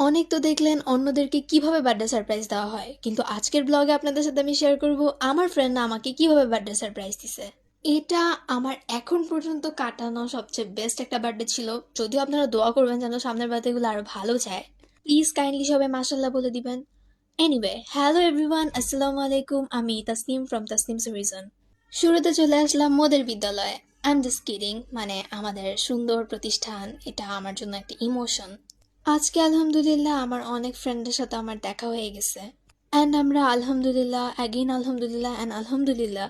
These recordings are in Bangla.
অনেক তো দেখলেন অন্যদেরকে কিভাবে বার্থডে সারপ্রাইজ দেওয়া হয়, কিন্তু আজকের ব্লগে আপনাদের সাথে আমি শেয়ার করব আমার ফ্রেন্ড আমাকে কিভাবে বার্থডে সারপ্রাইজ দিছে। এটা আমার এখন পর্যন্ত কাটানো সবচেয়ে বেস্ট একটা বার্থডে ছিল। যদিও আপনারা দোয়া করবেন যেন সামনের বার্থডেগুলো আরো ভালো যায়। প্লিজ কাইন্ডলি সবাই মাশাল্লাহ বলে দিবেন। এনিওয়ে, হ্যালো এভরিওয়ান, আসসালামু আলাইকুম। আমি তাসনিম ফ্রম তাসনিম রিজন। শুরুতে চলে আসলাম মোদের বিদ্যালয়ে। আই এম জাস্ট কিডিং, মানে আমাদের সুন্দর প্রতিষ্ঠান, এটা আমার জন্য একটা ইমোশন। আজকে আলহামদুলিল্লাহ আমার অনেক ফ্রেন্ডের সাথে আমার দেখা হয়ে গেছে, অ্যান্ড আমরা আলহামদুলিল্লাহ অ্যাগেইন আলহামদুলিল্লাহ অ্যান্ড আলহামদুলিল্লাহ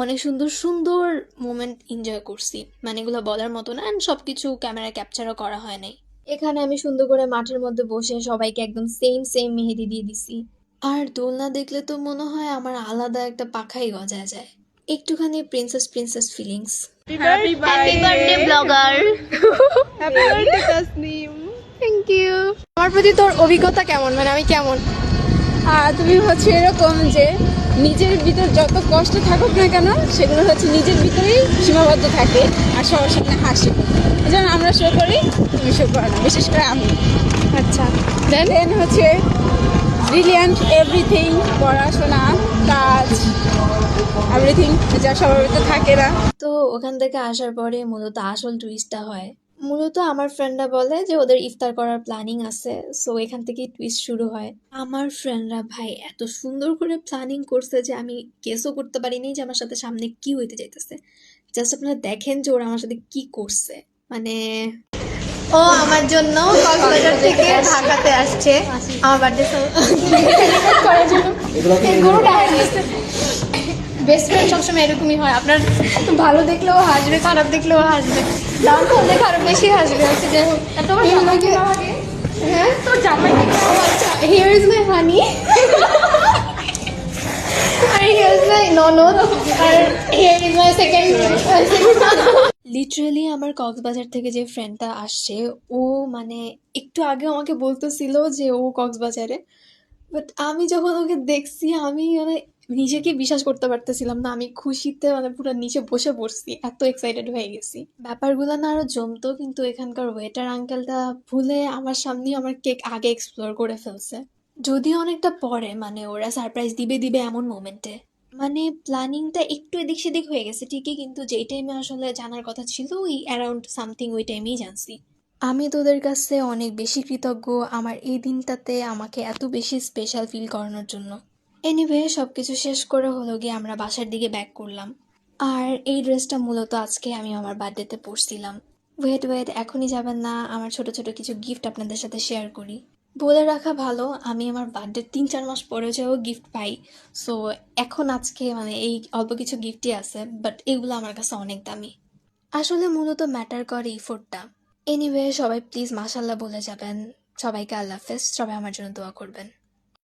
অনেক সুন্দর সুন্দর মোমেন্ট এনজয় করছি। মানে এগুলো বলার মতো না, অ্যান্ড সব কিছু ক্যামেরা ক্যাপচারও করা হয় নাই। এখানে আমি সুন্দর করে মাঠের মধ্যে বসে সবাইকে একদম সেম সেম মেহেদি দিয়ে দিছি। আর দোলনা দেখলে তো মনে হয় আমার আলাদা একটা পাখাই গজায় যায়। একটুখানি princess princess feelings. Happy birthday, blogger. happy birthday, Tasneem. Thank you. আমার প্রতি তোর অভিজ্ঞতা কেমন, মানে আমি কেমন? তুমি হচ্ছে এরকম যে নিজের ভিতর যত কষ্ট থাকুক না কেন সেগুলো হচ্ছে নিজের ভিতরেই সীমাবদ্ধ থাকে আর সবার সামনে হাসি। যেমন আমরা শো করি, তুমি শো করো না, বিশেষ করে আমি। আচ্ছা, দেন হচ্ছে ব্রিলিয়ান্ট এভরিথিং, পড়াশোনা, কাজ, এভরিথিং যা সবার ভিতরে থাকে না। তো ওখান থেকে আসার পরে মূলত আসল টুইস্টটা হয়। মূলত আমার ফ্রেন্ডরা বলে যে ওদের ইফতার করার প্ল্যানিং আছে, সো এখান থেকে টুইস্ট শুরু হয়। আমার ফ্রেন্ডরা ভাই এত সুন্দর করে প্ল্যানিং করছে যে আমি গেসও করতে পারিনি যে আমার সাথে সামনে কি হইতে যাইতেছে। জাস্ট আপনারা দেখেন যে ওরা আমার সাথে কি করছে। মানে ও আমার জন্য কক্সবাজার থেকে ঢাকাতে আসছে আমার বার্থডে করার জন্য। বেস্ট ফ্রেন্ড সবসময় এরকমই হয়, আপনার ভালো দেখলেও হাসবে, খারাপ দেখলেও হাসবে, দাম হলে খারাপ বেশি হাসবে। হচ্ছে যে এত হ্যাঁ তোর জামাই আচ্ছা, here is my honey R here is my ননদ আর here is my second. Literally আমার কক্সবাজার থেকে যে ফ্রেন্ডটা আসছে, ও মানে একটু আগেও আমাকে বলতেছিল যে ও কক্সবাজারে। বাট আমি যখন ওকে দেখছি আমি মানে নিজেকে বিশ্বাস করতে পারতেছিলাম না। আমি খুশিতে মানে পুরো নিচে বসে পড়ছি, এত এক্সাইটেড হয়ে গেছি। ব্যাপারগুলো না আরো জমতো, কিন্তু এখানকার ওয়েটার আঙ্কেলটা ভুলে আমার সামনে আমার কেক আগে এক্সপ্লোর করে ফেলছে। যদিও অনেকটা পরে, মানে ওরা সারপ্রাইজ দিবে দিবে এমন মোমেন্টে। মানে প্ল্যানিংটা একটু এদিক সেদিক হয়ে গেছে ঠিকই, কিন্তু যেই টাইমে আসলে জানার কথা ছিল ওই অ্যারাউন্ড সামথিং ওই টাইমেই জানছি। আমি তোদের কাছে অনেক বেশি কৃতজ্ঞ আমার এই দিনটাতে আমাকে এত বেশি স্পেশাল ফিল করানোর জন্য। এনিওয়ে, সব কিছু শেষ করে হলো গিয়ে আমরা বাসার দিকে ব্যাক করলাম। আর এই ড্রেসটা মূলত আজকে আমি আমার বার্থডেতে পরছিলাম। ওয়েট ওয়েট, এখনই যাবেন না, আমার ছোট ছোট কিছু গিফট আপনাদের সাথে শেয়ার করি। বলে রাখা ভালো, আমি আমার বার্থডে 3-4 মাস পরে যেও গিফট পাই। সো এখন আজকে মানে এই অল্প কিছু গিফটই আছে, বাট এগুলো আমার কাছে অনেক দামি। আসলে মূলত ম্যাটার করে ইফোর্টটা। এনিওয়ে, সবাই প্লিজ মাশাল্লাহ বলে যাবেন। সবাইকে আল্লাহ হাফেজ, সবাই আমার জন্য দোয়া করবেন।